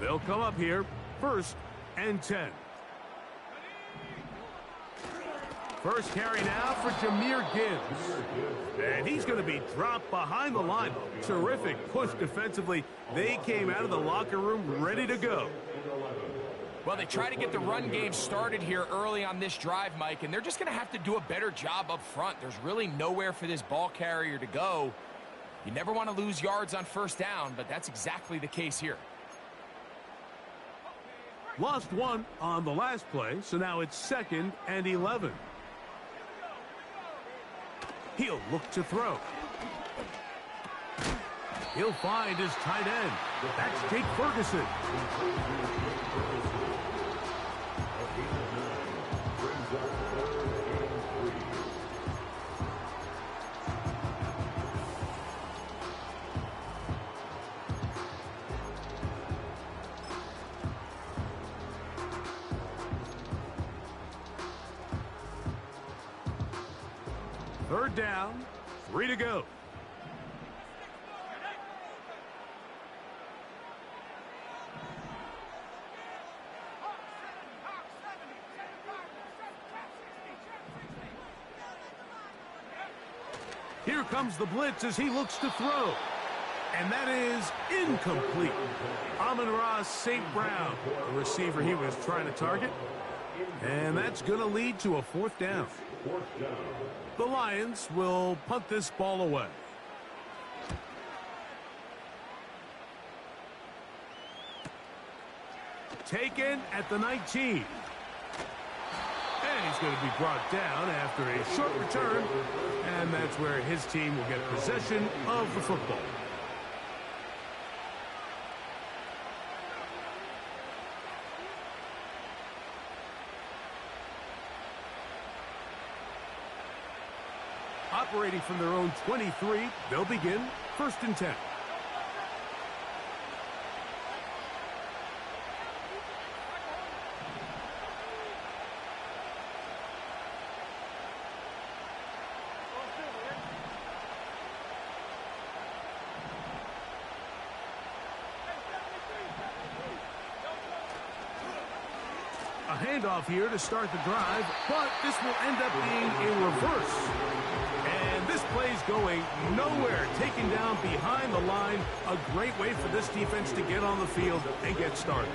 They'll come up here, 1st and 10. First carry now for Jahmyr Gibbs. And he's going to be dropped behind the line. Terrific push defensively. They came out of the locker room ready to go. Well, they try to get the run game started here early on this drive, Mike, and they're just going to have to do a better job up front. There's really nowhere for this ball carrier to go. You never want to lose yards on 1st down, but that's exactly the case here. Lost 1 on the last play, so now it's 2nd and 11. He'll look to throw. He'll find his tight end. That's Jake Ferguson. Third down, 3 to go. Here comes the blitz as he looks to throw. And that is incomplete. Amon-Ra St. Brown, the receiver he was trying to target. And that's going to lead to a 4th down. The Lions will punt this ball away. Taken at the 19. And he's going to be brought down after a short return. And that's where his team will get possession of the football. Operating from their own 23, they'll begin 1st and 10. A handoff here to start the drive, but this will end up being a reverse. And this play's going nowhere, taken down behind the line. A great way for this defense to get on the field and get started.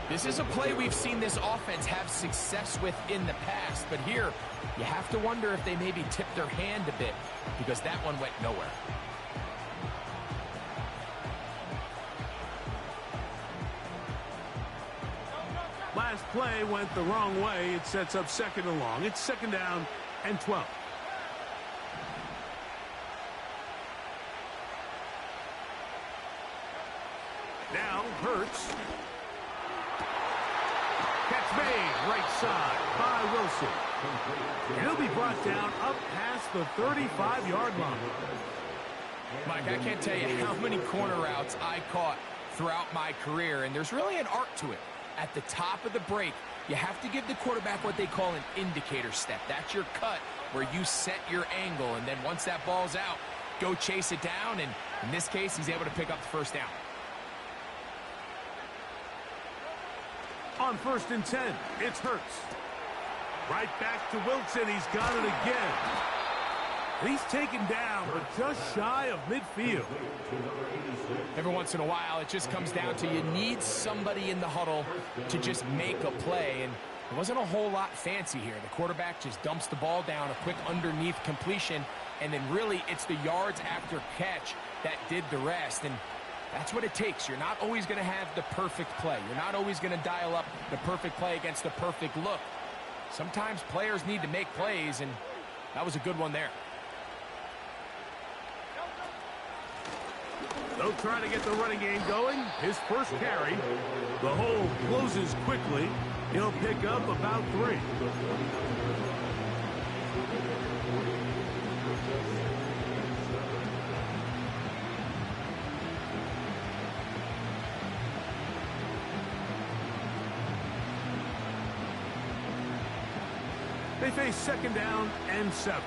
This is a play we've seen this offense have success with in the past, but here you have to wonder if they maybe tipped their hand a bit because that one went nowhere. Last play went the wrong way. It sets up 2nd and long. It's 2nd down and 12. Now Hurts. Catch made right side by Wilson. And he'll be brought down up past the 35-yard line. Mike, I can't tell you how many corner routes I caught throughout my career, and there's really an art to it. At the top of the break, you have to give the quarterback what they call an indicator step. That's your cut where you set your angle, and then once that ball's out, go chase it down, and in this case, he's able to pick up the 1st down. On 1st and 10, it's Hurts. Right back to Wilson. He's got it again. He's taken down, but just shy of midfield. Every once in a while, it just comes down to you need somebody in the huddle to just make a play, and it wasn't a whole lot fancy here. The quarterback just dumps the ball down, a quick underneath completion, and then really it's the yards after catch that did the rest, and that's what it takes. You're not always going to have the perfect play. You're not always going to dial up the perfect play against the perfect look. Sometimes players need to make plays, and that was a good one there. They'll try to get the running game going. His first carry. The hole closes quickly. He'll pick up about 3. They face 2nd down and 7.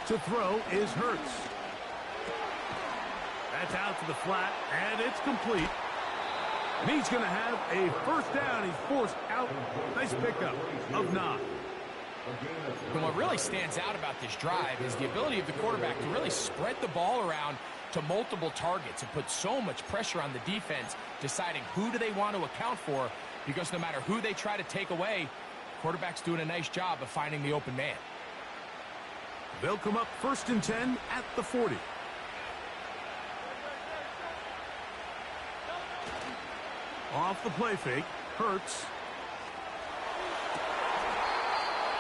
To throw is Hurts. That's out to the flat, and it's complete. And he's going to have a first down. He's forced out. Nice pickup of 9. And what really stands out about this drive is the ability of the quarterback to really spread the ball around to multiple targets and put so much pressure on the defense, deciding who do they want to account for, because no matter who they try to take away, quarterback's doing a nice job of finding the open man. They'll come up 1st and 10 at the 40. Off the play fake, Hurts.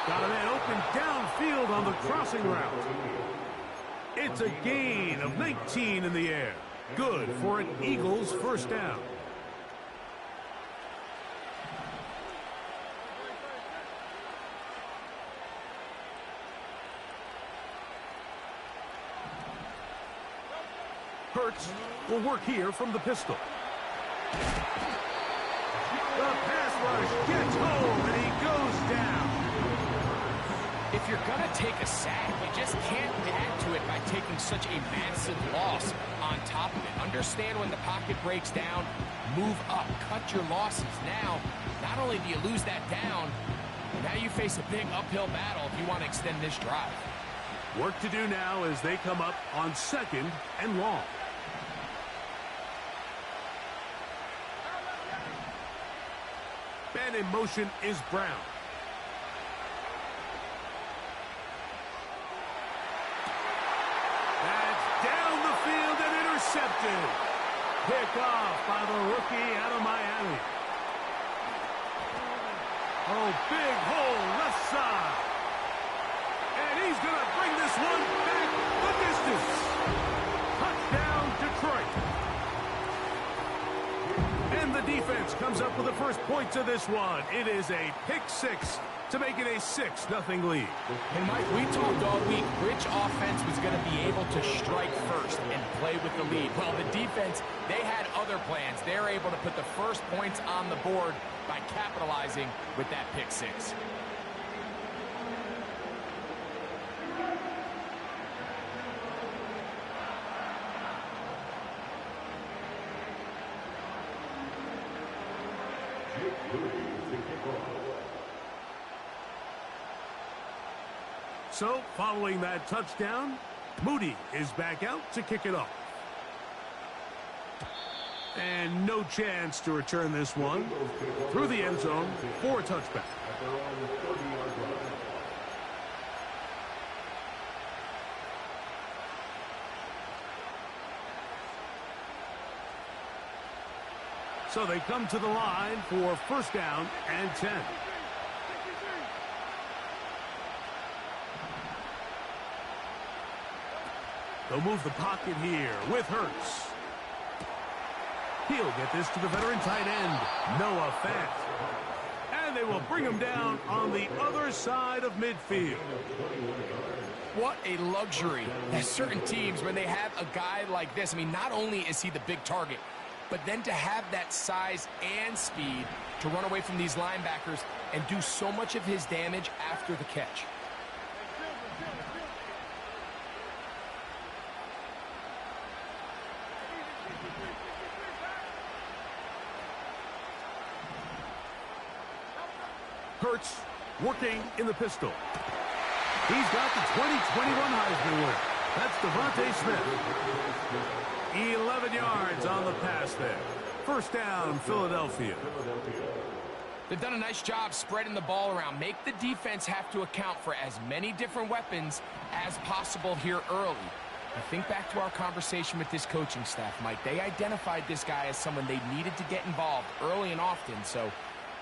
Got a man open downfield on the crossing route. It's a gain of 19 in the air. Good for an Eagles first down. Hurts will work here from the pistol. The pass rush gets home, and he goes down. If you're going to take a sack, you just can't add to it by taking such a massive loss on top of it. Understand when the pocket breaks down, move up, cut your losses. Now, not only do you lose that down, now you face a big uphill battle if you want to extend this drive. Work to do now as they come up on 2nd and long. Man in motion is Brown. That's down the field and intercepted. Pick off by the rookie out of Miami. Oh, big hole left side. And he's going to bring this one back the distance. Touchdown, Detroit. And the defense comes up with the first points of this one. It is a pick 6 to make it a 6-0 lead. And Mike, we talked all week which offense was going to be able to strike first and play with the lead. Well, the defense, they had other plans. They're able to put the first points on the board by capitalizing with that pick 6. So, following that touchdown, Moody is back out to kick it off. And no chance to return this one through the end zone for a touchback. So they come to the line for 1st down and 10. They'll move the pocket here with Hurts. He'll get this to the veteran tight end, Noah Fant. And they will bring him down on the other side of midfield. What a luxury that certain teams, when they have a guy like this, I mean, not only is he the big target, but then to have that size and speed to run away from these linebackers and do so much of his damage after the catch. Hurts working in the pistol. He's got the 2021 Heisman winner. That's Devontae Smith. 11 yards on the pass there. 1st down, Philadelphia. They've done a nice job spreading the ball around. Make the defense have to account for as many different weapons as possible here early. I think back to our conversation with this coaching staff, Mike. They identified this guy as someone they needed to get involved early and often, so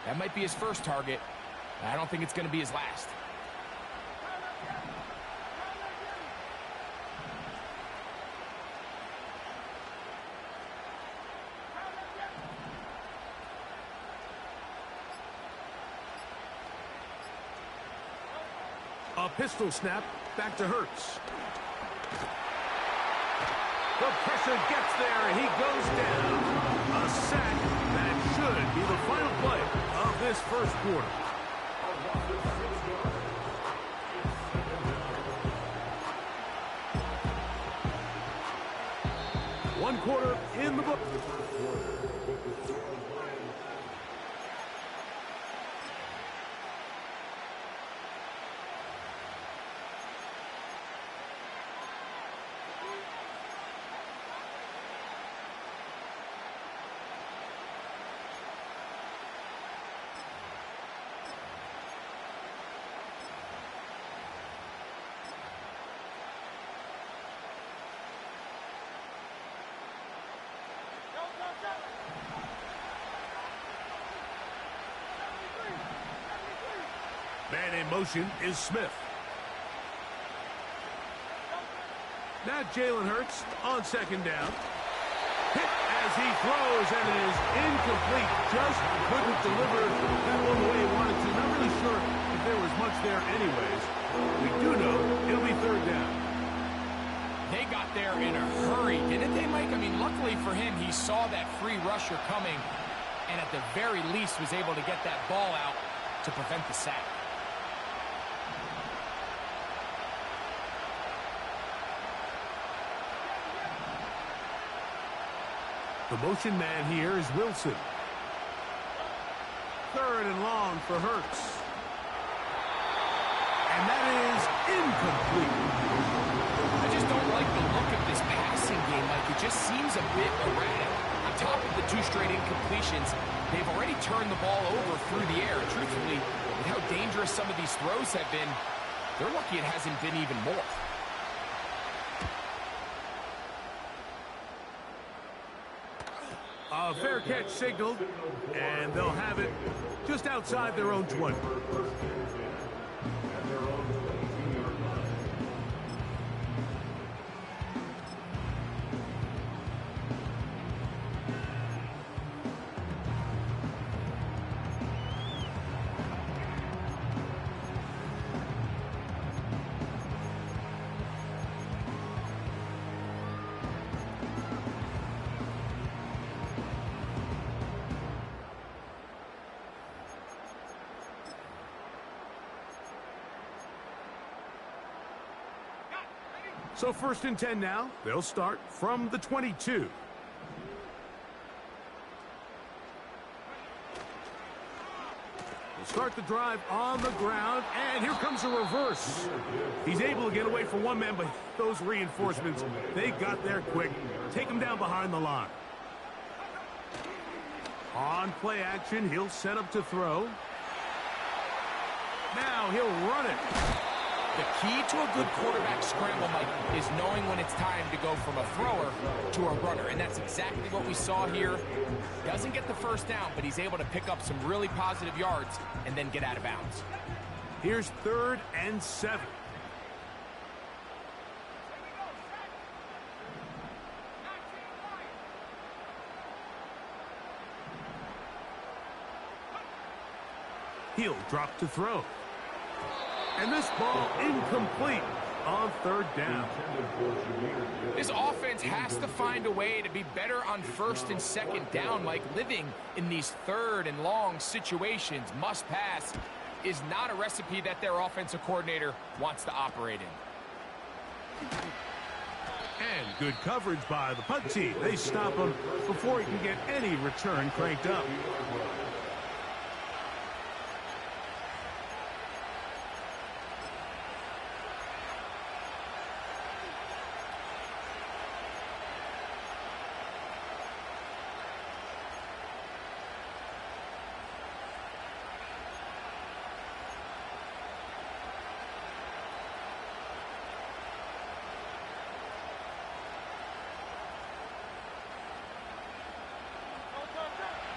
that might be his first target. I don't think it's going to be his last. A pistol snap back to Hurts. The pressure gets there, and he goes down. A sack that should be the final play of this first quarter. quarter in the book. Man in motion is Smith. Now Jalen Hurts on second down. Hit as he throws and is incomplete. Just couldn't deliver that one the way he wanted to. Not really sure if there was much there anyways. We do know it'll be third down. They got there in a hurry, didn't they, Mike? I mean, luckily for him, he saw that free rusher coming and at the very least was able to get that ball out to prevent the sack. The motion man here is Wilson. Third and long for Hurts. And that is incomplete. I just don't like the look of this passing game, Mike. It just seems a bit erratic. On top of the 2 straight incompletions, they've already turned the ball over through the air. Truthfully, with how dangerous some of these throws have been, they're lucky it hasn't been even more. A fair catch signaled, and they'll have it just outside their own 20. So first and 10 now. They'll start from the 22. We'll start the drive on the ground, and here comes a reverse. He's able to get away from one man, but those reinforcements, they got there quick. Take him down behind the line. On play action, he'll set up to throw. Now he'll run it. The key to a good quarterback scramble, Mike, is knowing when it's time to go from a thrower to a runner. And that's exactly what we saw here. Doesn't get the first down, but he's able to pick up some really positive yards and then get out of bounds. Here's 3rd and 7. He'll drop to throw. And this ball incomplete on 3rd down. This offense has to find a way to be better on 1st and 2nd down, Mike. Living in these 3rd and long situations, must pass, is not a recipe that their offensive coordinator wants to operate in. And good coverage by the punt team. They stop him before he can get any return cranked up.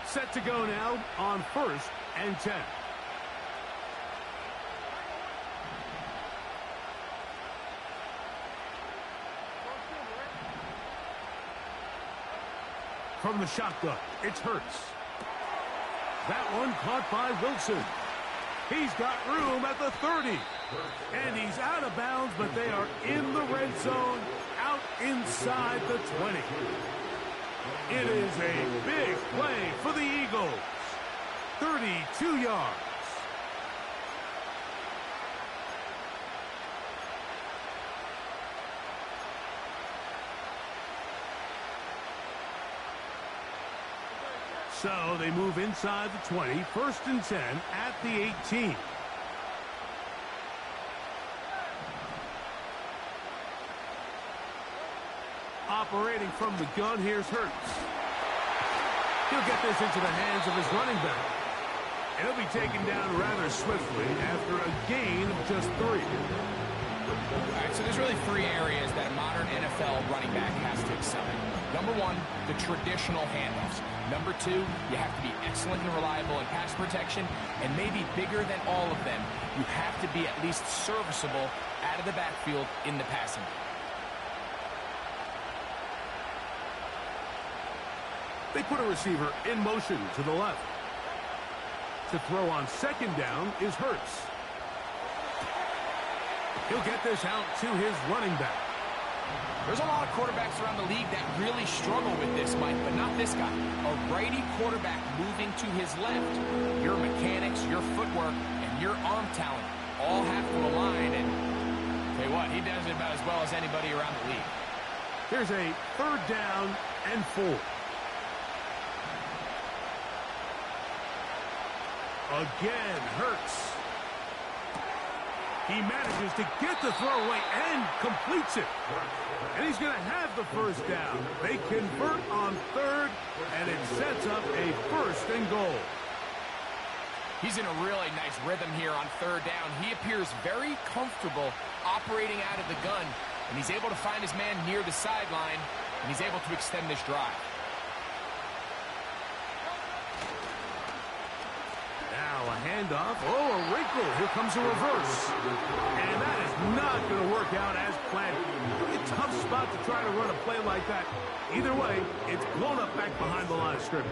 Set to go now on 1st and 10. From the shotgun, it's Hurts. That one caught by Wilson. He's got room at the 30. And he's out of bounds, but they are in the red zone, out inside the 20. It is a big play for the Eagles. 32 yards. So they move inside the 20, 1st and 10 at the 18. Operating from the gun, here's Hurts. He'll get this into the hands of his running back. And he'll be taken down rather swiftly after a gain of just 3. All right, so there's really 3 areas that a modern NFL running back has to excel in. Number 1, the traditional handoffs. Number 2, you have to be excellent and reliable in pass protection. And maybe bigger than all of them, you have to be at least serviceable out of the backfield in the passing game. They put a receiver in motion to the left. To throw on 2nd down is Hurts. He'll get this out to his running back. There's a lot of quarterbacks around the league that really struggle with this, Mike, but not this guy. A righty quarterback moving to his left. Your mechanics, your footwork, and your arm talent all have to align. And tell you what, he does it about as well as anybody around the league. Here's a 3rd down and 4. Again, Hurts. He manages to get the throw away and completes it. And he's going to have the 1st down. They convert on 3rd, and it sets up a 1st and goal. He's in a really nice rhythm here on 3rd down. He appears very comfortable operating out of the gun, and he's able to find his man near the sideline, and he's able to extend this drive. Now a handoff. Oh, a wrinkle. Here comes a reverse. And that is not going to work out as planned. A tough spot to try to run a play like that. Either way, it's blown up back behind the line of scrimmage.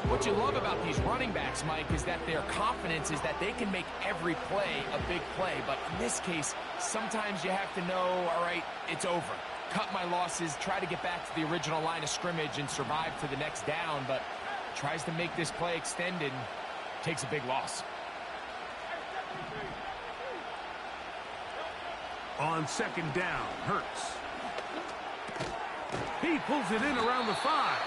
What you love about these running backs, Mike, is that their confidence is that they can make every play a big play. But in this case, sometimes you have to know, all right, it's over. Cut my losses, try to get back to the original line of scrimmage and survive to the next down. But tries to make this play extended, takes a big loss. On 2nd down, Hurts. He pulls it in around the 5.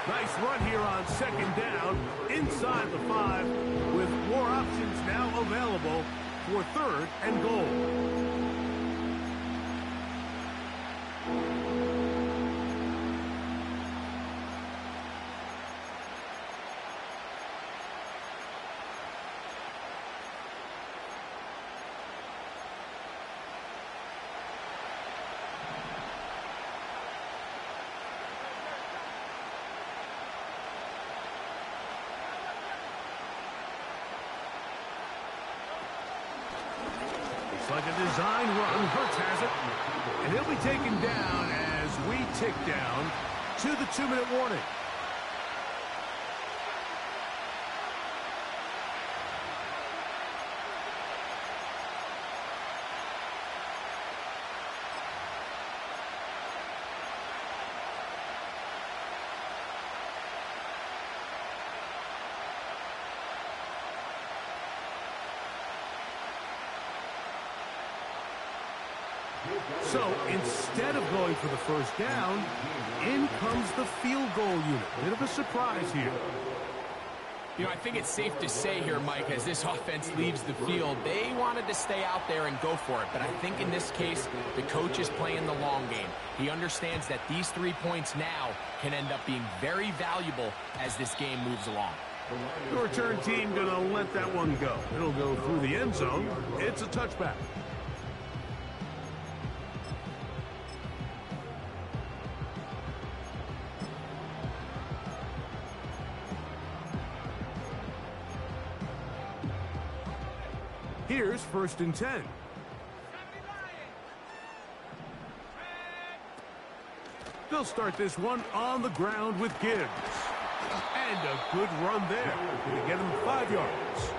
Nice run here on 2nd down, inside the 5, with more options now available for 3rd and goal. Like a design run, Hurts has it. And he'll be taken down as we tick down to the 2-minute warning. So instead of going for the 1st down, in comes the field goal unit. Bit of a surprise here. You know, I think it's safe to say here, Mike, as this offense leaves the field, they wanted to stay out there and go for it. But I think in this case, the coach is playing the long game. He understands that these 3 points now can end up being very valuable as this game moves along. The return team going to let that one go. It'll go through the end zone. It's a touchback. Here's 1st and 10. They'll start this one on the ground with Gibbs. And a good run there. Going to get him 5 yards.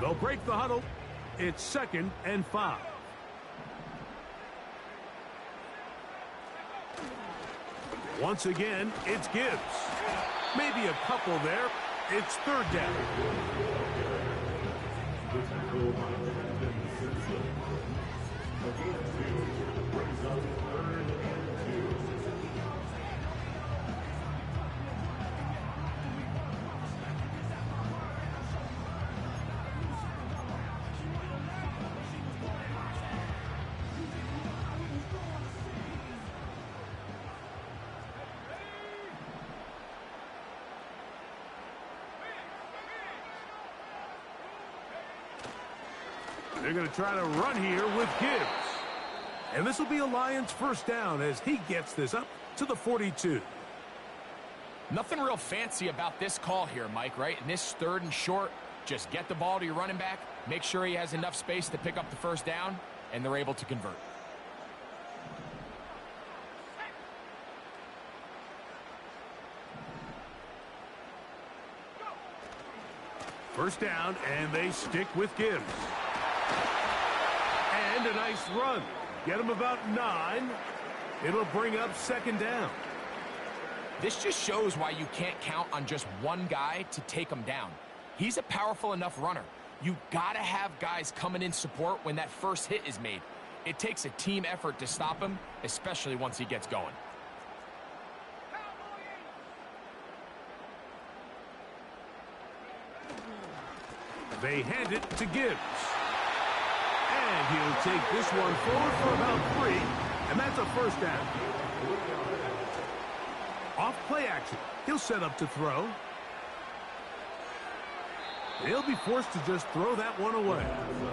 They'll break the huddle. It's 2nd and 5. Once again, it's Gibbs. Maybe a couple there. It's third down. They're going to try to run here with Gibbs. And this will be a Lions first down as he gets this up to the 42. Nothing real fancy about this call here, Mike, right? In this third and short, just get the ball to your running back, make sure he has enough space to pick up the first down, and they're able to convert. First down, and they stick with Gibbs. And a nice run. Get him about 9. It'll bring up second down. This just shows why you can't count on just one guy to take him down. He's a powerful enough runner. You gotta have guys coming in support when that first hit is made. It takes a team effort to stop him, especially once he gets going. They hand it to Gibbs. And he'll take this one forward for about 3, and that's a first down. Off play action. He'll set up to throw. He'll be forced to just throw that one away.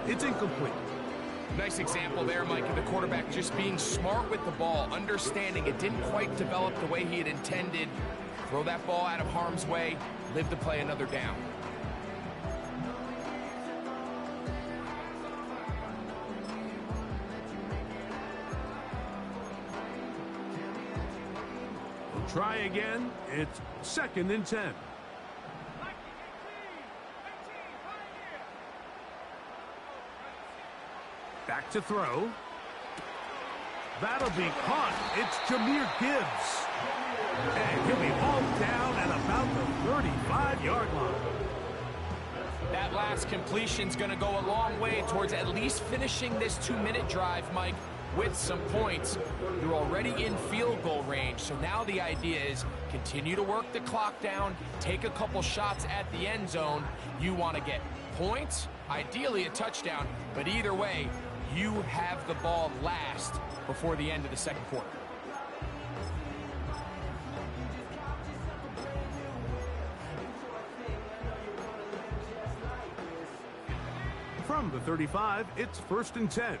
It's incomplete. Nice example there, Mike, of the quarterback just being smart with the ball, understanding it didn't quite develop the way he had intended. Throw that ball out of harm's way, live to play another down. Try again. It's second and 10. Back to throw. That'll be caught. It's Jahmyr Gibbs. And he'll be hauled down at about the 35-yard line. That last completion's going to go a long way towards at least finishing this 2-minute drive, Mike, with some points. You're already in field goal range, so now the idea is continue to work the clock down, take a couple shots at the end zone. You want to get points, ideally a touchdown, but either way, you have the ball last before the end of the second quarter. From the 35, it's first and 10.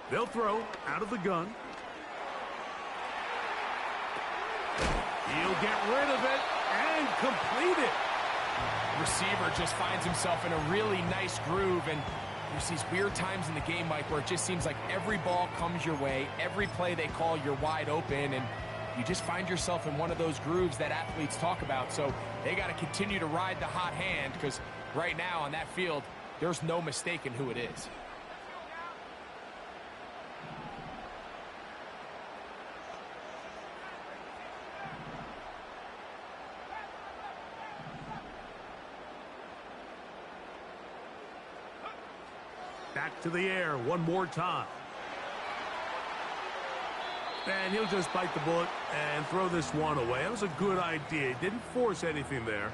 They'll throw out of the gun. He'll get rid of it and complete it. Receiver just finds himself in a really nice groove, and there's these weird times in the game, Mike, where it just seems like every ball comes your way, every play they call, you're wide open, and you just find yourself in one of those grooves that athletes talk about. So they got to continue to ride the hot hand, because right now on that field, there's no mistaking who it is. Back to the air one more time. And he'll just bite the bullet and throw this one away. That was a good idea. He didn't force anything there.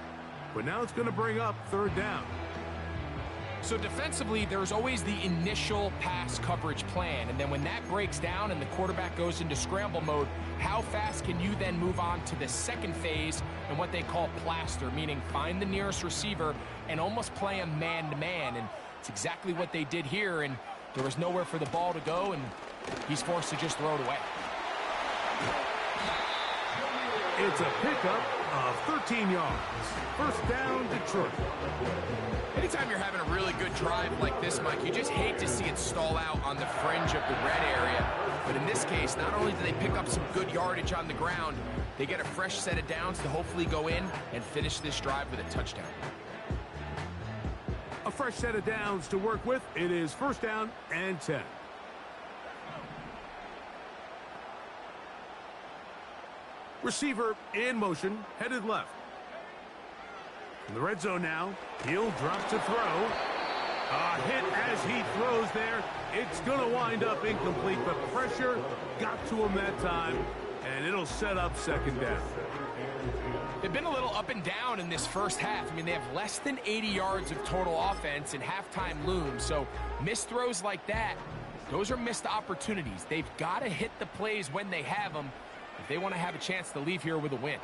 But now it's going to bring up third down. So defensively, there's always the initial pass coverage plan. And then when that breaks down and the quarterback goes into scramble mode, how fast can you then move on to the second phase and what they call plaster, meaning find the nearest receiver and almost play him man-to-man. And it's exactly what they did here, and there was nowhere for the ball to go, and he's forced to just throw it away. It's a pickup of 13 yards. First down, Detroit. Anytime you're having a really good drive like this, Mike, you just hate to see it stall out on the fringe of the red area. But in this case, not only do they pick up some good yardage on the ground, they get a fresh set of downs to hopefully go in and finish this drive with a touchdown. A fresh set of downs to work with. It is first down and 10. Receiver in motion, headed left. In the red zone now, he'll drop to throw. A hit as he throws there. It's going to wind up incomplete, but pressure got to him that time, and it'll set up second down. They've been a little up and down in this first half. I mean, they have less than 80 yards of total offense, and halftime looms. So missed throws like that, those are missed opportunities. They've got to hit the plays when they have them if they want to have a chance to leave here with a win.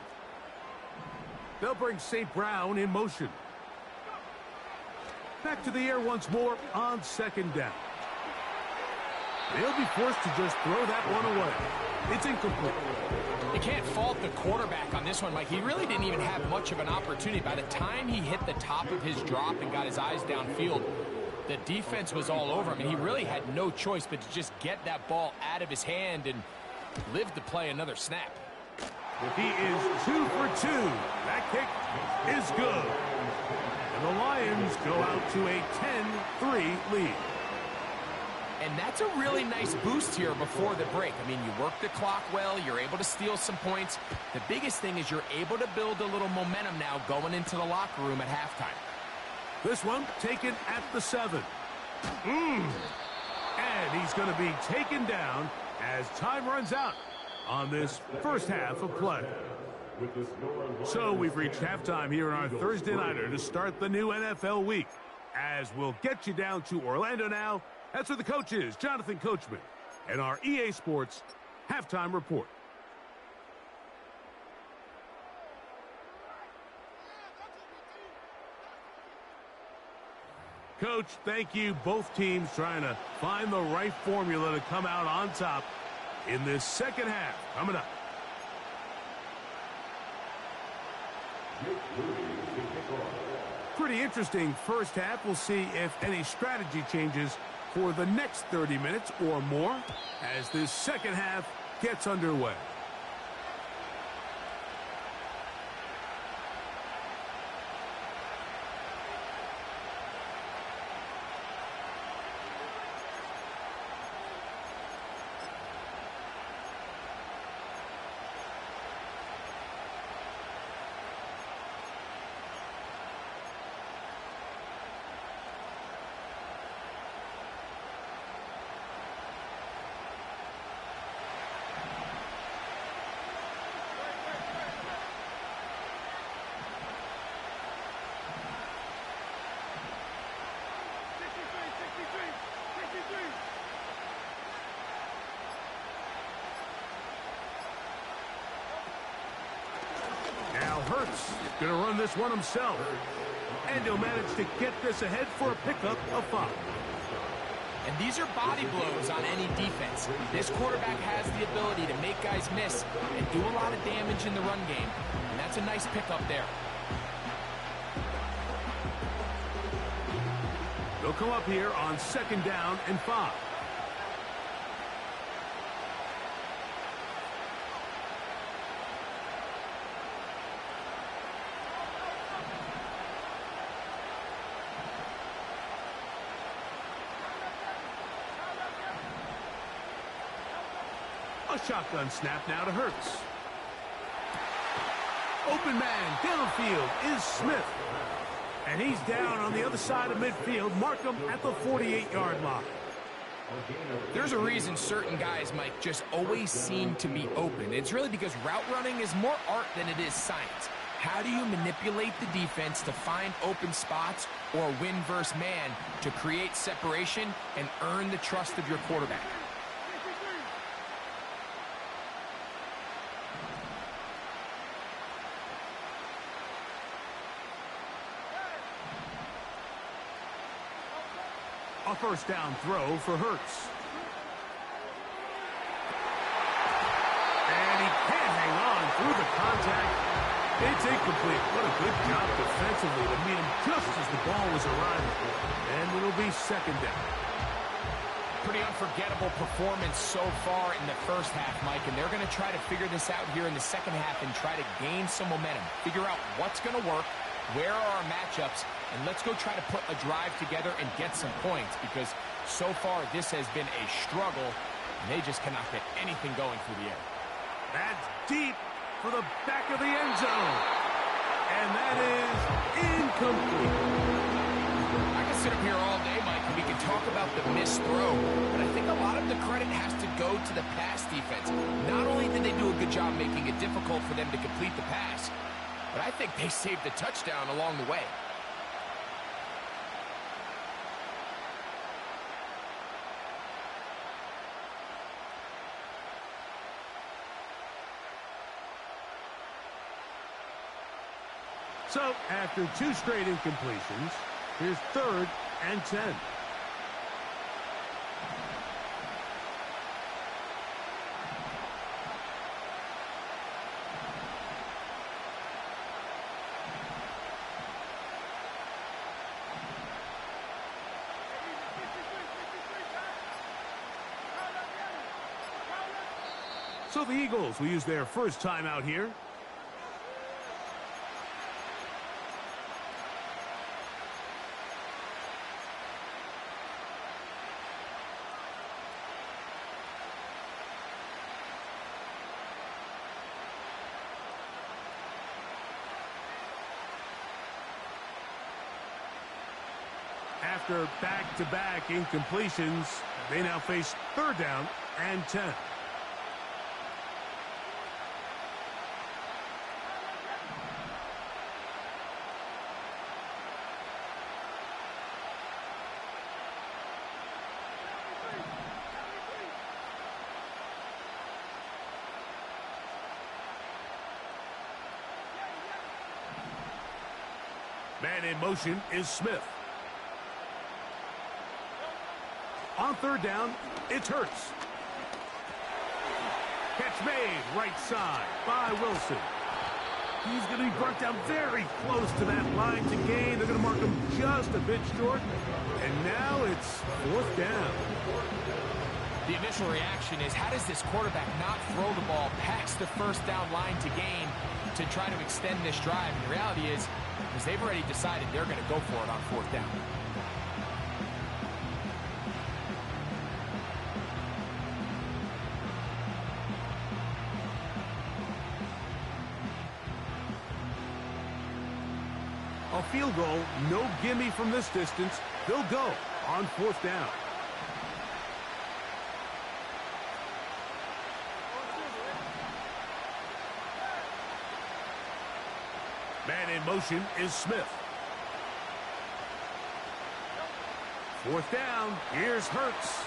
They'll bring St. Brown in motion. Back to the air once more on second down. They'll be forced to just throw that one away. It's incomplete. You can't fault the quarterback on this one, Mike. He really didn't even have much of an opportunity. By the time he hit the top of his drop and got his eyes downfield, the defense was all over him, and he really had no choice but to just get that ball out of his hand and live to play another snap. He is 2 for 2. That kick is good. And the Lions go out to a 10-3 lead. And that's a really nice boost here before the break. I mean, you work the clock well, you're able to steal some points. The biggest thing is you're able to build a little momentum now going into the locker room at halftime. This one taken at the 7. And he's going to be taken down as time runs out on this first half of play. So we've reached halftime here on our Thursday Nighter to start the new NFL week. As we'll get you down to Orlando now. That's where the coach is, Jonathan Coachman, and our EA Sports Halftime Report. Coach, thank you. Both teams trying to find the right formula to come out on top in this second half. Coming up. Pretty interesting first half. We'll see if any strategy changes for the next 30 minutes or more as this second half gets underway. Hurts going to run this one himself. And he'll manage to get this ahead for a pickup of 5. And these are body blows on any defense. This quarterback has the ability to make guys miss and do a lot of damage in the run game. And that's a nice pickup there. They'll come up here on second down and 5. A shotgun snap now to Hurts. Open man downfield is Smith. And he's down on the other side of midfield. Mark him at the 48-yard line. There's a reason certain guys, Mike, just always seem to be open. It's really because route running is more art than it is science. How do you manipulate the defense to find open spots or win versus man to create separation and earn the trust of your quarterback? A first down throw for Hurts. And he can't hang on through the contact. It's incomplete. What a good job defensively to meet him just as the ball was arriving. And it'll be second down. Pretty unforgettable performance so far in the first half, Mike, and they're going to try to figure this out here in the second half and try to gain some momentum. Figure out what's going to work, where are our matchups, and let's go try to put a drive together and get some points, because so far this has been a struggle, and they just cannot get anything going through the air. That's deep for the back of the end zone. And that is incomplete. I can sit up here all day, Mike, and we can talk about the missed throw, but I think a lot of the credit has to go to the pass defense. Not only did they do a good job making it difficult for them to complete the pass, but I think they saved the touchdown along the way. So, after 2 straight incompletions, here's 3rd and 10. So the Eagles will use their first timeout here. After back-to-back incompletions, they now face 3rd down and 10. Man in motion is Smith. On 3rd down, it's Hurts. Catch made, right side by Wilson. He's going to be brought down very close to that line to gain. They're going to mark him just a bit short. And now it's 4th down. The initial reaction is, how does this quarterback not throw the ball past the 1st down line to gain to try to extend this drive? And the reality is they've already decided they're going to go for it on 4th down. A field goal, no gimme from this distance. They'll go on 4th down. Man in motion is Smith. 4th down, here's Hurts.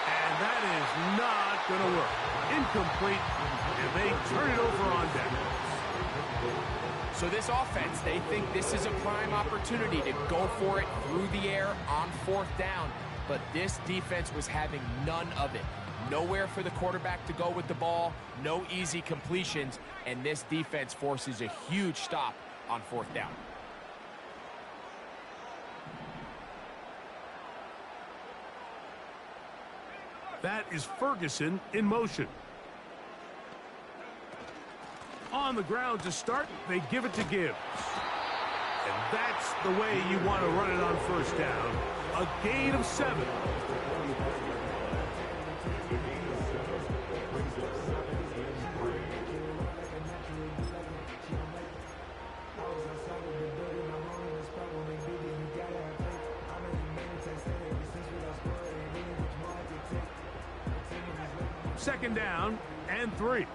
And that is not going to work. Incomplete, and they turn it over on down. So this offense, they think this is a prime opportunity to go for it through the air on 4th down. But this defense was having none of it. Nowhere for the quarterback to go with the ball, no easy completions, and this defense forces a huge stop on 4th down. That is Ferguson in motion. On the ground to start, they give it to Gibbs. And that's the way you want to run it on 1st down. A gain of 7. Second down and 3.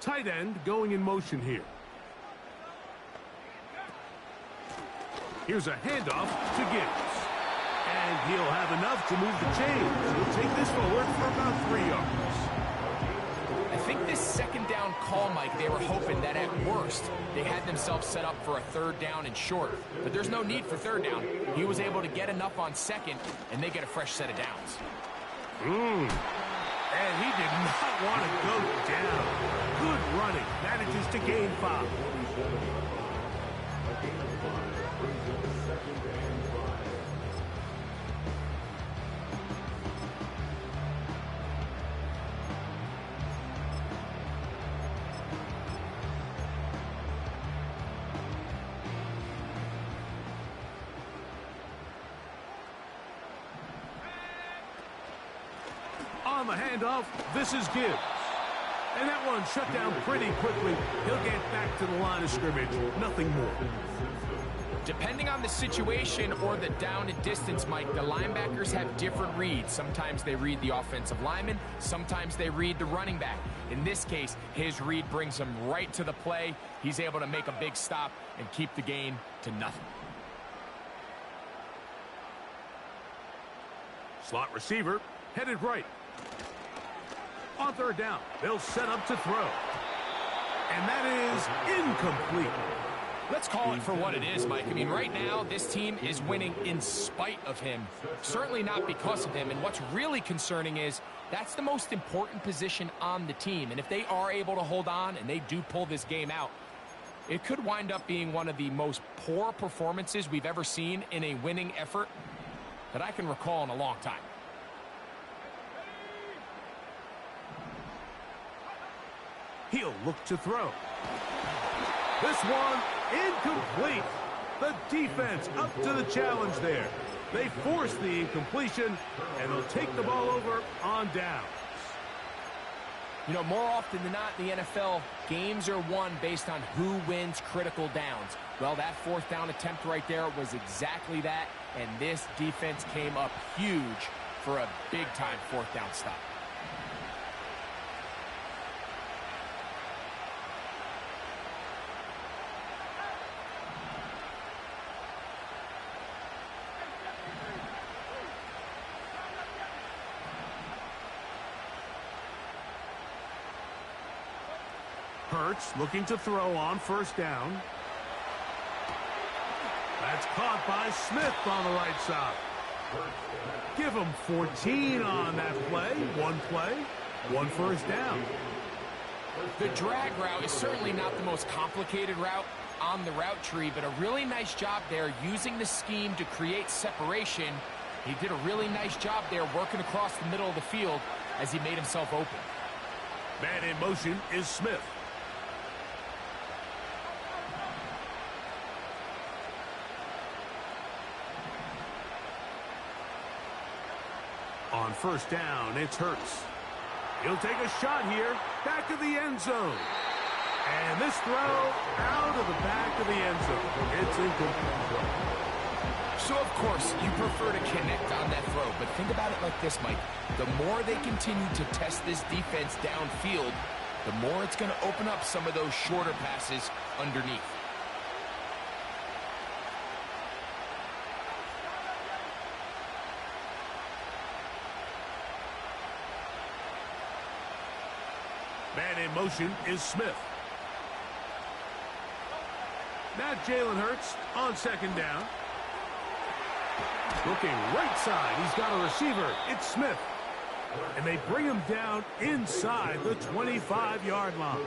Tight end going in motion here. Here's a handoff to Gibbs. And he'll have enough to move the chains. He'll take this forward for about 3 yards. I think this 2nd down call, Mike, they were hoping that at worst they had themselves set up for a 3rd down and short. But there's no need for 3rd down. He was able to get enough on 2nd, and they get a fresh set of downs. And he did not want to go down. Good running. Manages to gain 5. On the handoff, this is Gibbs. And that one shut down pretty quickly. He'll get back to the line of scrimmage. Nothing more. Depending on the situation or the down and distance, Mike, the linebackers have different reads. Sometimes they read the offensive lineman. Sometimes they read the running back. In this case, his read brings him right to the play. He's able to make a big stop and keep the gain to nothing. Slot receiver headed right. On third down, they'll set up to throw. And that is incomplete. Let's call it for what it is, Mike. I mean, right now, this team is winning in spite of him. Certainly not because of him. And what's really concerning is that's the most important position on the team. And if they are able to hold on and they do pull this game out, it could wind up being one of the most poor performances we've ever seen in a winning effort that I can recall in a long time. He'll look to throw. This one incomplete. The defense up to the challenge there. They force the incompletion, and they'll take the ball over on downs. You know, more often than not in the NFL, games are won based on who wins critical downs. Well, that fourth down attempt right there was exactly that, and this defense came up huge for a big-time fourth down stop. Hurts looking to throw on first down. That's caught by Smith on the right side. Give him 14 on that play. One first down. The drag route is certainly not the most complicated route on the route tree, but a really nice job there using the scheme to create separation. He did a really nice job there working across the middle of the field as he made himself open. Man in motion is Smith. On first down, it's Hurts. He'll take a shot here, back of the end zone. And this throw out of the back of the end zone. It's incomplete. So, of course, you prefer to connect on that throw, but think about it like this, Mike. The more they continue to test this defense downfield, the more it's going to open up some of those shorter passes underneath. Man in motion is Smith. Now Jalen Hurts on second down. Looking right side. He's got a receiver. It's Smith. And they bring him down inside the 25-yard line.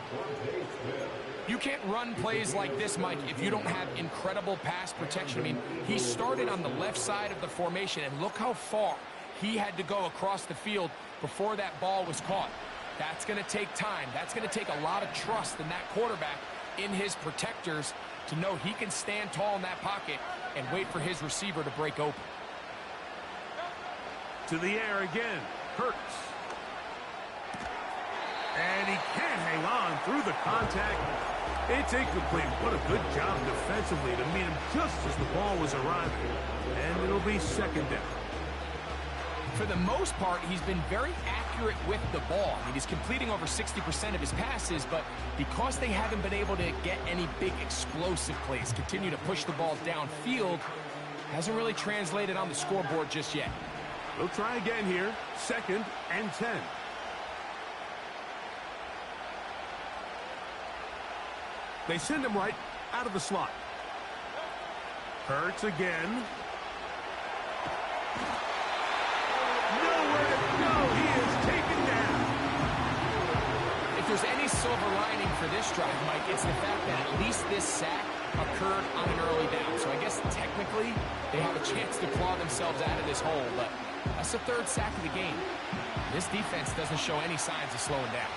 You can't run plays like this, Mike, if you don't have incredible pass protection. I mean, he started on the left side of the formation, and look how far he had to go across the field before that ball was caught. That's going to take time. That's going to take a lot of trust in that quarterback, in his protectors, to know he can stand tall in that pocket and wait for his receiver to break open. To the air again. Hurts. And he can't hang on through the contact. It's incomplete. What a good job defensively to meet him just as the ball was arriving. And it'll be second down. For the most part, he's been very accurate with the ball. I mean, he's completing over 60% of his passes, but because they haven't been able to get any big explosive plays, continue to push the ball downfield, hasn't really translated on the scoreboard just yet. We'll try again here. Second and 10. They send him right out of the slot. Hurts again. Nowhere to go. He is taken down. If there's any silver lining for this drive, Mike, it's the fact that at least this sack occurred on an early down. So I guess technically they have a chance to claw themselves out of this hole, but that's the third sack of the game. This defense doesn't show any signs of slowing down.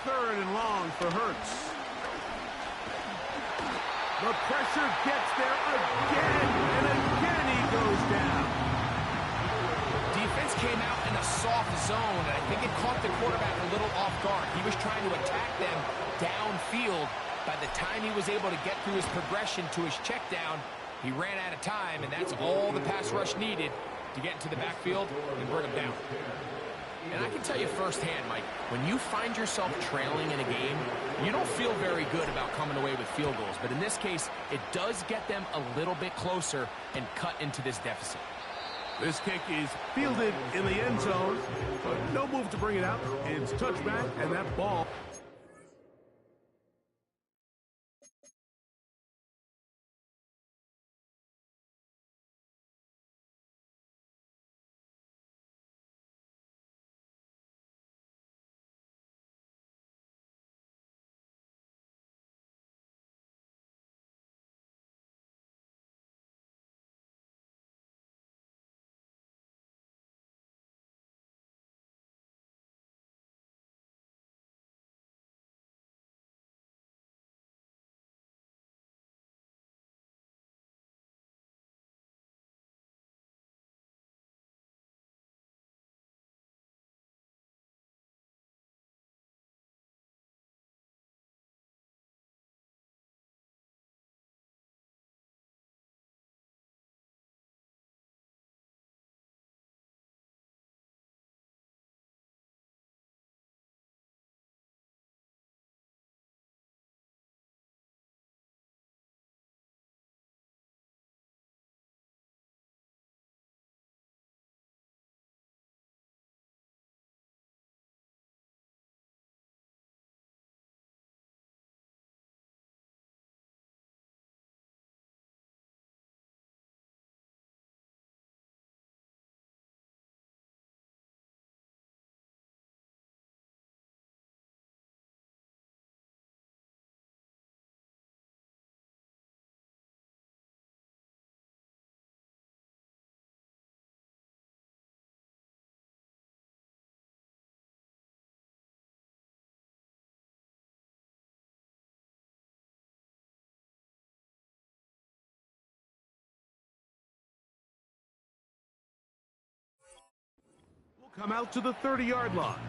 Third and long for Hurts. The pressure gets there again, and again he goes down. Defense came out in a soft zone, and I think it caught the quarterback a little off guard. He was trying to attack them downfield. By the time he was able to get through his progression to his check down, he ran out of time, and that's all the pass rush needed to get into the backfield and bring him down. And I can tell you firsthand, Mike, when you find yourself trailing in a game, you don't feel very good about coming away with field goals. But in this case, it does get them a little bit closer and cut into this deficit. This kick is fielded in the end zone, but no move to bring it out. It's touchback, and that ball. Come out to the 30-yard line.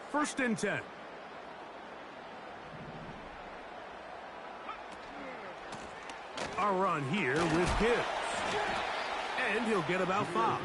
First and 10. A run here with Gibbs. And he'll get about 5.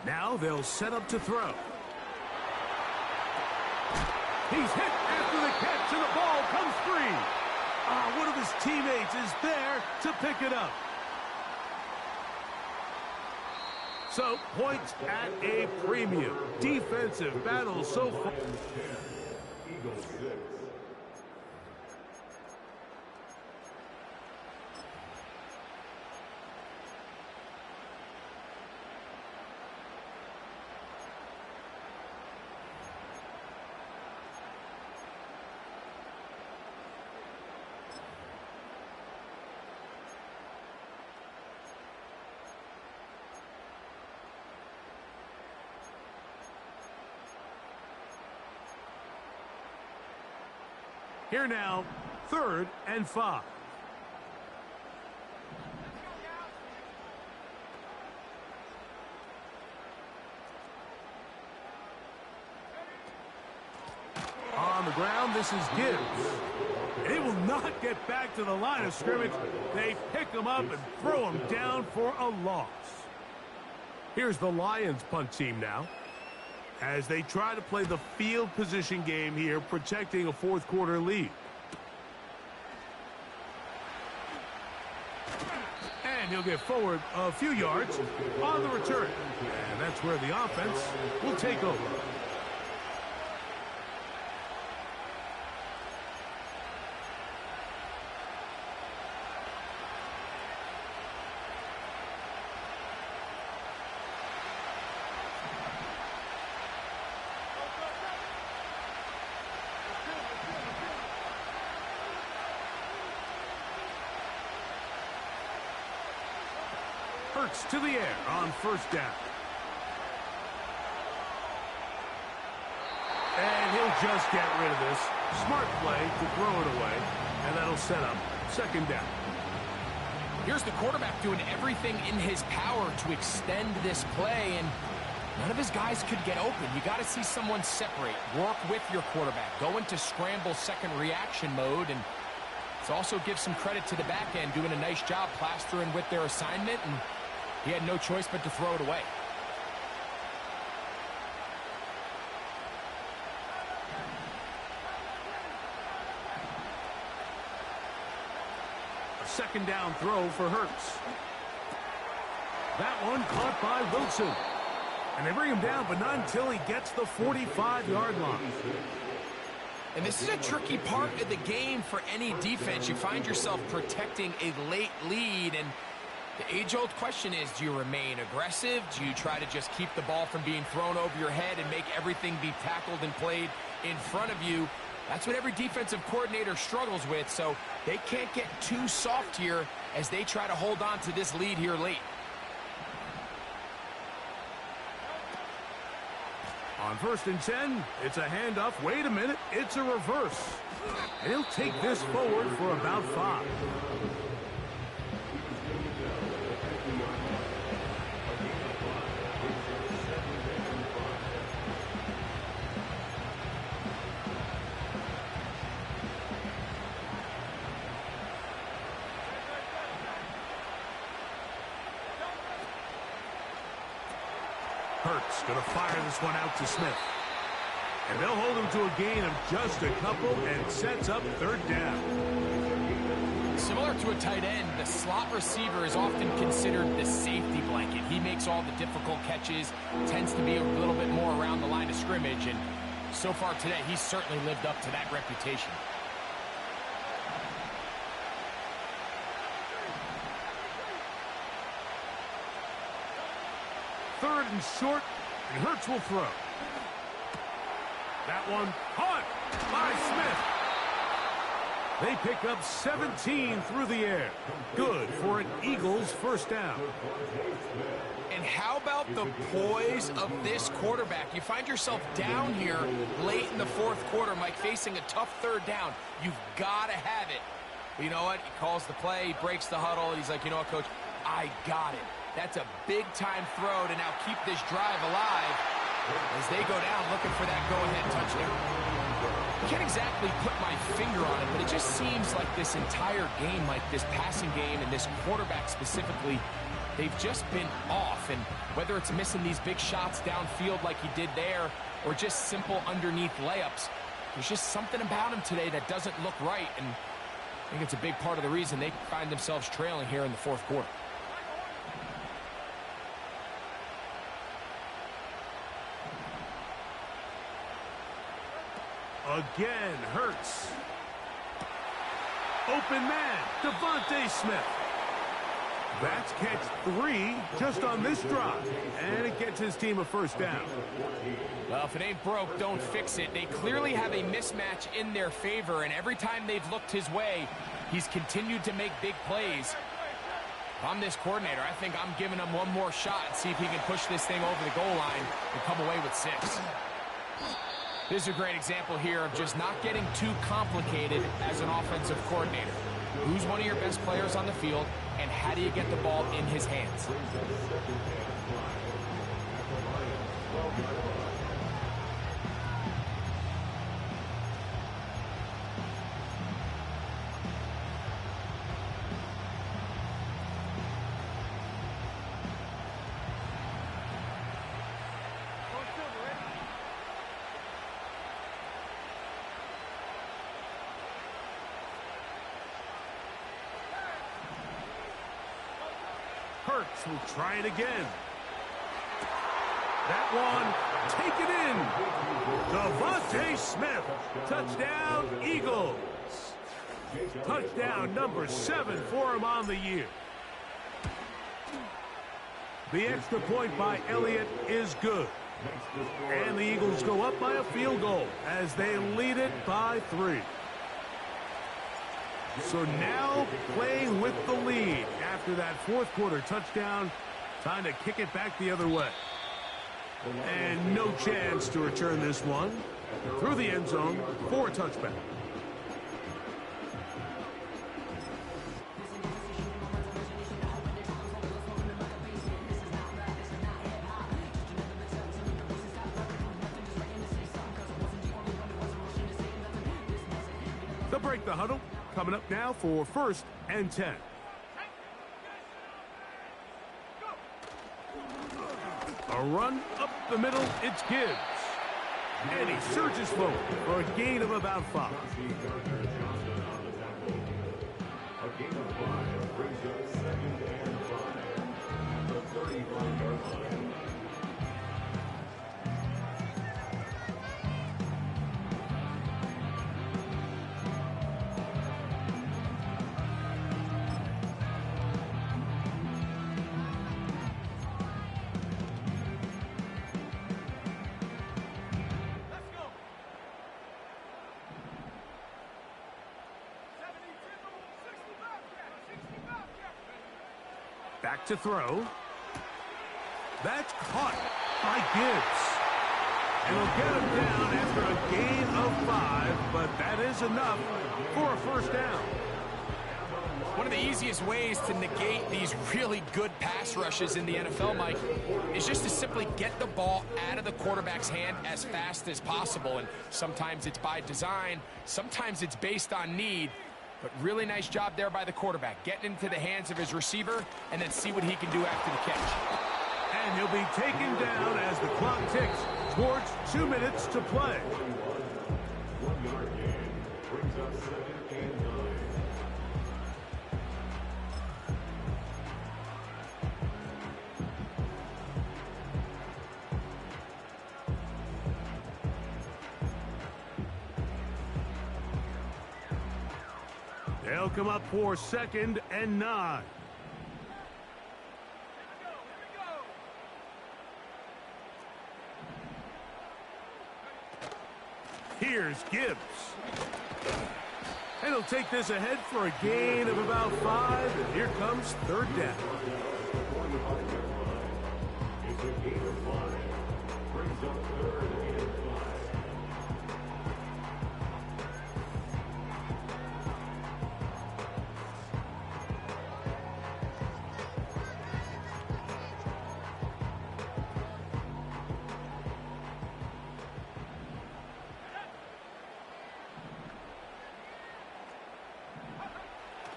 Now they'll set up to throw. He's hit after the catch, and the ball comes free. One of his teammates is there to pick it up. So, points at a premium. Defensive battle so far. Eagles 6. Here now, 3rd and 5. On the ground. This is Gibbs. And he will not get back to the line of scrimmage. They pick him up and throw him down for a loss. Here's the Lions punt team now, as they try to play the field position game here, protecting a fourth quarter lead. And he'll get forward a few yards on the return. And that's where the offense will take over. Hurts to the air on first down. And he'll just get rid of this. Smart play to throw it away. And that'll set up second down. Here's the quarterback doing everything in his power to extend this play, and none of his guys could get open. You got to see someone separate, work with your quarterback, go into scramble second reaction mode, and it also gives some credit to the back end doing a nice job plastering with their assignment, and he had no choice but to throw it away. A second down throw for Hurts. That one caught by Wilson. And they bring him down, but not until he gets the 45-yard line. And this is a tricky part of the game for any defense. You find yourself protecting a late lead, and the age-old question is, do you remain aggressive? Do you try to just keep the ball from being thrown over your head and make everything be tackled and played in front of you? That's what every defensive coordinator struggles with, so they can't get too soft here as they try to hold on to this lead here late. On 1st and 10, it's a handoff. Wait a minute, it's a reverse. And he'll take this forward for about 5. Hurts going to fire this one out to Smith. And they'll hold him to a gain of just a couple and sets up third down. Similar to a tight end, the slot receiver is often considered the safety blanket. He makes all the difficult catches, tends to be a little bit more around the line of scrimmage, and so far today, he's certainly lived up to that reputation. Third and short, and Hurts will throw. That one caught by Smith. They pick up 17 through the air. Good for an Eagles first down. And how about the poise of this quarterback? You find yourself down here late in the fourth quarter, Mike, facing a tough third down. You've got to have it. But you know what? He calls the play, he breaks the huddle, and he's like, you know what, Coach? I got it. That's a big-time throw to now keep this drive alive as they go down looking for that go-ahead touchdown. I can't exactly put my finger on it, but it just seems like this entire game, like this passing game and this quarterback specifically, they've just been off. And whether it's missing these big shots downfield like he did there or just simple underneath layups, there's just something about him today that doesn't look right. And I think it's a big part of the reason they find themselves trailing here in the fourth quarter. Again, Hurts. Open man, Devontae Smith. That's catch 3 just on this drive, and it gets his team a first down. Well, if it ain't broke, don't fix it. They clearly have a mismatch in their favor, and every time they've looked his way, he's continued to make big plays. If I'm this coordinator, I think I'm giving him one more shot and see if he can push this thing over the goal line and come away with 6. This is a great example here of just not getting too complicated as an offensive coordinator. Who's one of your best players on the field, and how do you get the ball in his hands? works. We'll try it again. That one, take it in. Devontae Smith, touchdown, Eagles. Touchdown number 7 for him on the year. The extra point by Elliott is good. And the Eagles go up by a field goal as they lead it by 3. So now playing with the lead after that fourth quarter touchdown. Time to kick it back the other way. And no chance to return this one. Through the end zone for a touchback. They'll break the huddle. Coming up now for 1st and 10. A run up the middle, it's Gibbs. And he surges forward for a gain of about 5. A gain of 5 brings up 2nd and 5. The 35-yard line. Back to throw. That's caught by Gibbs. And he'll get him down after a gain of 5, but that is enough for a 1st down. One of the easiest ways to negate these really good pass rushes in the NFL, Mike, is just to simply get the ball out of the quarterback's hand as fast as possible. And sometimes it's by design, sometimes it's based on need. But really nice job there by the quarterback, getting into the hands of his receiver and then see what he can do after the catch. And he'll be taken down as the clock ticks towards 2 minutes to play. 1-yard gain brings up 2nd and 9. They'll come up for 2nd and 9. Here's Gibbs. And he'll take this ahead for a gain of about 5. And here comes 3rd down. It's a gain of 5. Brings up 3rd and 5.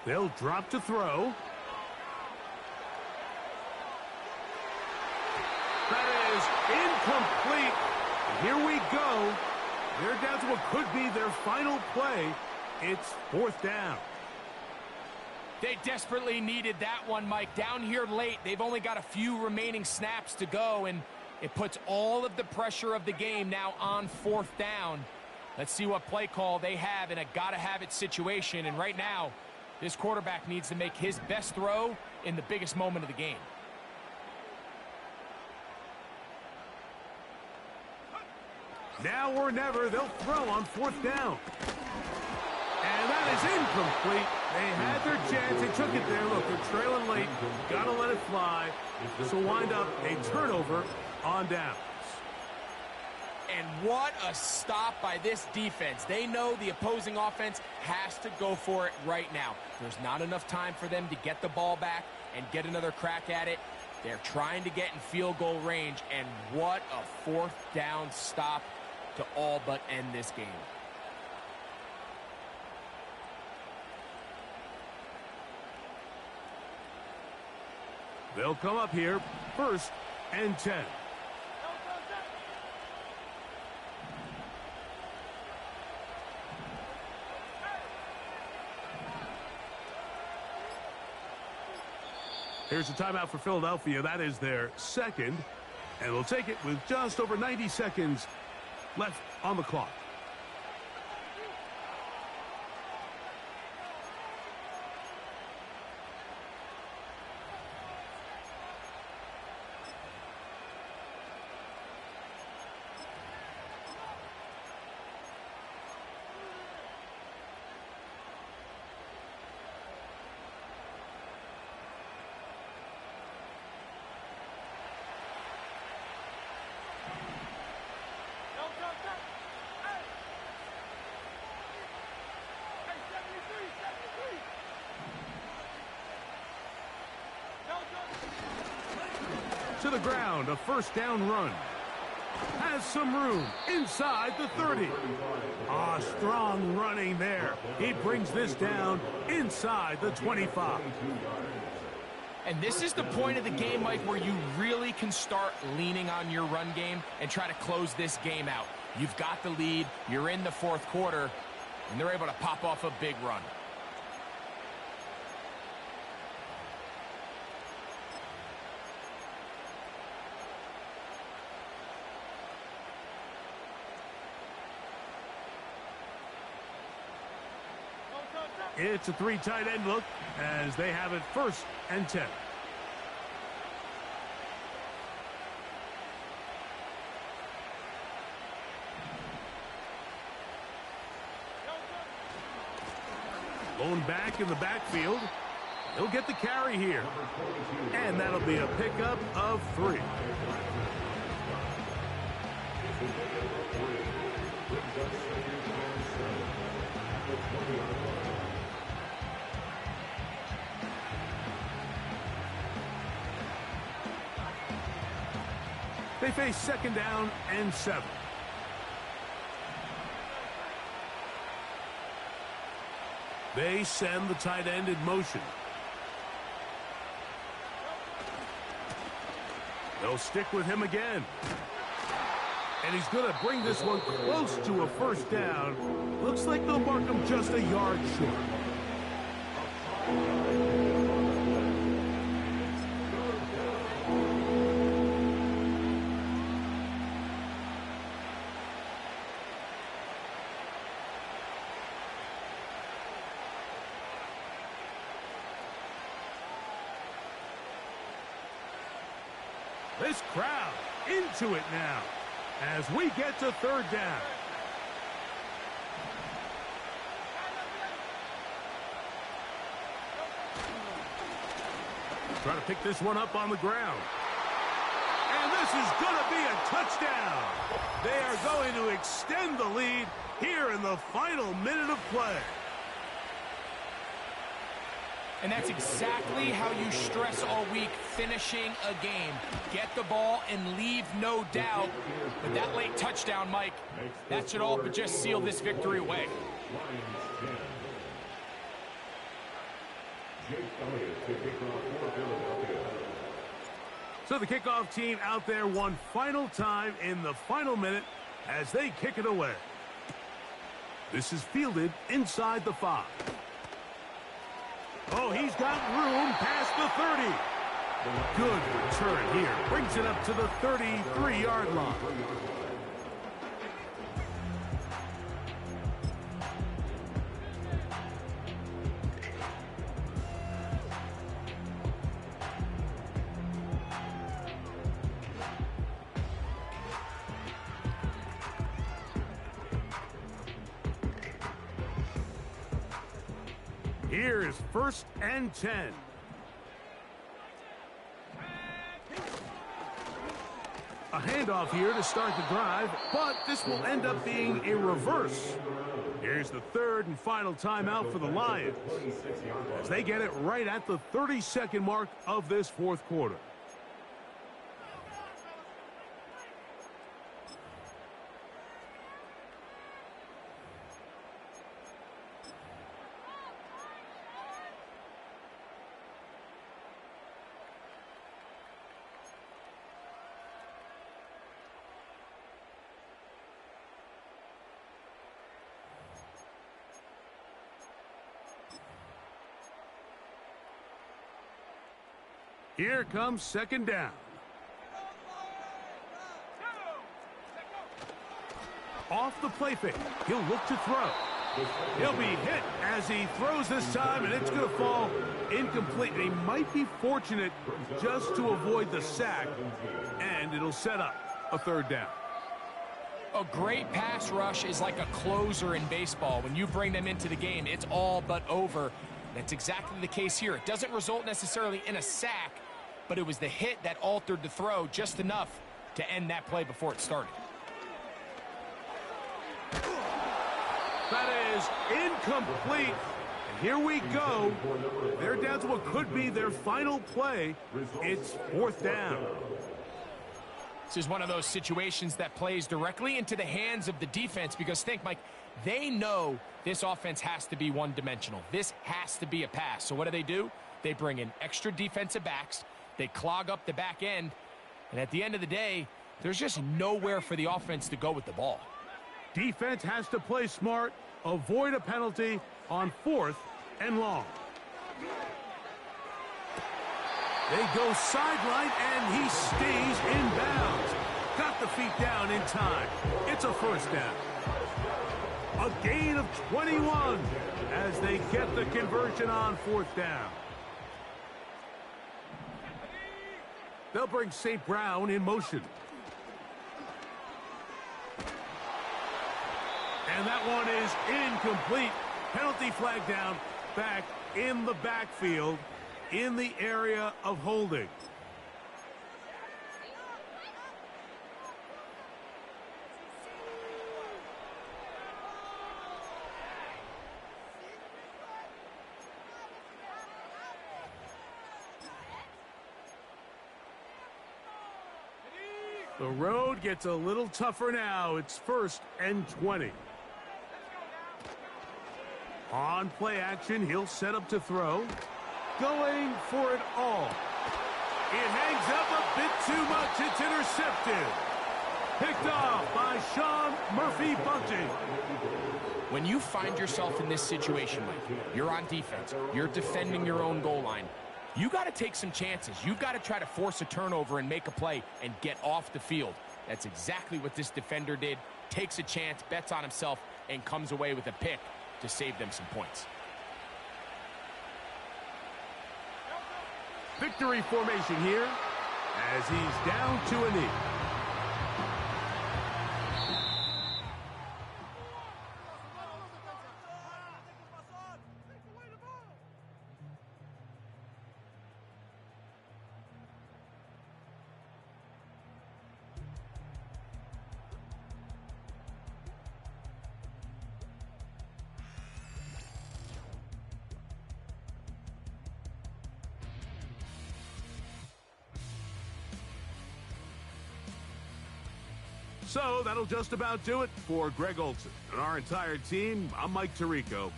They'll drop to throw. That is incomplete. Here we go. They're down to what could be their final play. It's 4th down. They desperately needed that one, Mike. Down here late, they've only got a few remaining snaps to go, and it puts all of the pressure of the game now on 4th down. Let's see what play call they have in a gotta-have-it situation, and right now, this quarterback needs to make his best throw in the biggest moment of the game. Now or never, they'll throw on 4th down. And that is incomplete. They had their chance. They took it there. Look, they're trailing late. Got to let it fly. So wind up a turnover on downs. And what a stop by this defense. They know the opposing offense has to go for it right now. There's not enough time for them to get the ball back and get another crack at it. They're trying to get in field goal range, and what a 4th down stop to all but end this game. They'll come up here 1st and 10. Here's a timeout for Philadelphia. That is their second. And they'll take it with just over 90 seconds left on the clock. To the ground, a first down run. Has some room inside the 30. Strong running there. He brings this down inside the 25. And this is the point of the game, Mike, where you really can start leaning on your run game and try to close this game out. You've got the lead, you're in the fourth quarter, and they're able to pop off a big run. It's a three tight end look as they have it 1st and 10. Lone back in the backfield. He'll get the carry here. And that'll be a pickup of 3. They face 2nd down and 7. They send the tight end in motion. They'll stick with him again. And he's going to bring this one close to a 1st down. Looks like they'll mark him just a yard short. This crowd into it now as we get to 3rd down. Trying to pick this one up on the ground. And this is going to be a touchdown. They are going to extend the lead here in the final minute of play. And that's exactly how you stress all week, finishing a game. Get the ball and leave no doubt. But that late touchdown, Mike, that should all but just seal this victory away. So the kickoff team out there one final time in the final minute as they kick it away. This is fielded inside the 5. Oh, he's got room past the 30. Good return here. Brings it up to the 33-yard line. Here is 1st and 10. A handoff here to start the drive, but this will end up being a reverse. Here's the 3rd and final timeout for the Lions as they get it right at the 30-second mark of this 4th quarter. Here comes second down. Off the play fake. He'll look to throw. He'll be hit as he throws this time, and it's going to fall incomplete. He might be fortunate just to avoid the sack, and it'll set up a third down. A great pass rush is like a closer in baseball. When you bring them into the game, it's all but over. That's exactly the case here. It doesn't result necessarily in a sack, but it was the hit that altered the throw just enough to end that play before it started. That is incomplete. And here we go. They're down to what could be their final play. It's fourth down. This is one of those situations that plays directly into the hands of the defense because think, Mike, they know this offense has to be one-dimensional. This has to be a pass. So what do? They bring in extra defensive backs. They clog up the back end. And at the end of the day, there's just nowhere for the offense to go with the ball. Defense has to play smart, avoid a penalty on 4th and long. They go sideline, and he stays in bounds. Got the feet down in time. It's a first down. A gain of 21 as they get the conversion on 4th down. They'll bring St. Brown in motion. And that one is incomplete. Penalty flag down, back in the backfield, in the area of holding. The road gets a little tougher now. It's 1st and 20. On play action, he'll set up to throw. Going for it all. It hangs up a bit too much. It's intercepted. Picked off by Sean Murphy-Bunting. When you find yourself in this situation, Mike, you're on defense, you're defending your own goal line, you got to take some chances. You've got to try to force a turnover and make a play and get off the field. That's exactly what this defender did. Takes a chance, bets on himself, and comes away with a pick to save them some points. Victory formation here as he's down to a knee. So that'll just about do it for Greg Olsen and our entire team. I'm Mike Tirico.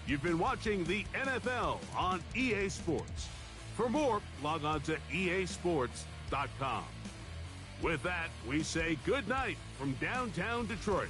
You've been watching the NFL on EA Sports. For more, log on to easports.com. With that, we say good night from downtown Detroit.